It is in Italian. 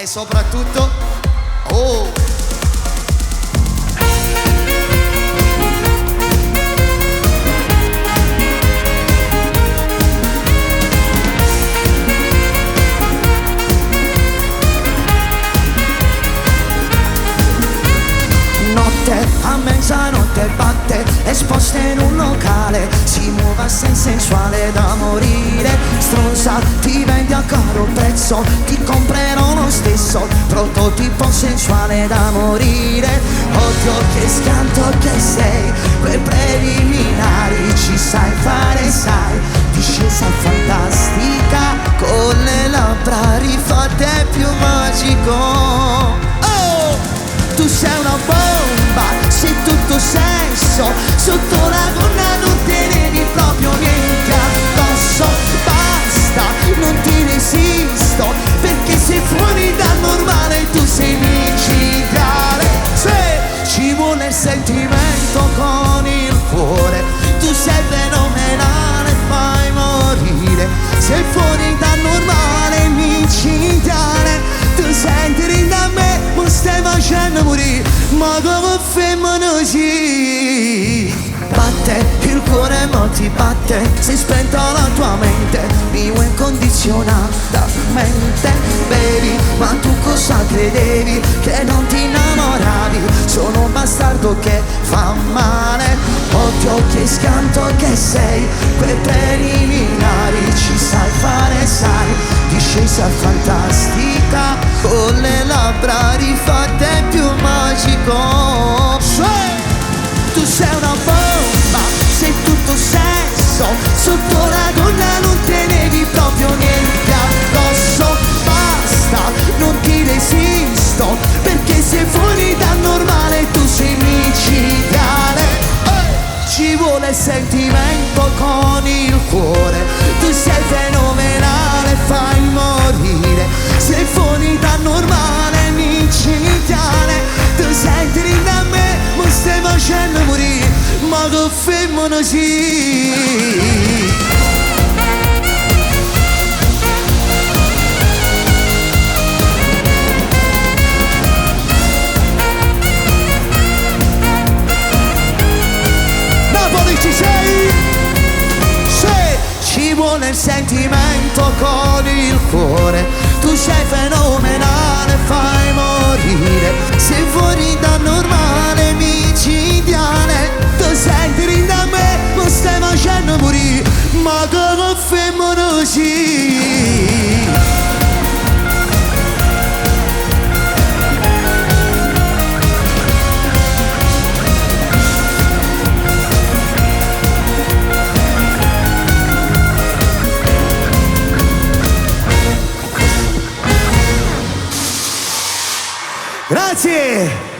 e soprattutto notte a mezzanotte batte, esposta in un locale, si muove assai sensuale da morire. Stronza, ti vendi a caro prezzo, ti comprerò lo stesso, prototipo sensuale da morire. Oddio che scanto che sei, quei preliminari ci sai fare, sai, discesa fantastica, con le labbra rifatte più magico. Tu sei una bomba, sei tutto sesso, sotto la gonna non tenevi proprio niente addosso. Basta, non ti resisto, perché sei fuori dal normale, tu sei micidiale. Se ci vuole il sentimento con il cuore, tu sei fenomenale, fai morire. Sei fuori dal normale, micidiale. Tu senti da me, mi stai facendo morire, ma come femmina sì. Batte, il cuore non ti batte, sei spenta la tua mente, vivo incondizionatamente. Baby, ma tu cosa credevi? Che non ti innamoravi? Sono un bastardo che fa male. Oddio che scanto che sei, quei preliminari ci sai fare, sai, discesa fantastica, con le labbra rifatte più magico. Tu sei una bomba, sei tutto sesso, sotto la gonna non tenevi proprio niente addosso. Basta, non ti resisto, perché sei fuori dal normale, tu sei micidiale. Ci vuole sentimento con il cuore, tu sei fenomenale, fai morire. Sei fuori dal normale, micidiale. Tu senti da me, mi stai facendo morire, ma che femmina sì. Ci sei? Se ci vuole il sentimento con il cuore, tu sei fenomenale, fai morire. Sei fuori da normale, micidiale. Tu senti da me, mi stai facendo morire, ma che femmina sì. Grazie!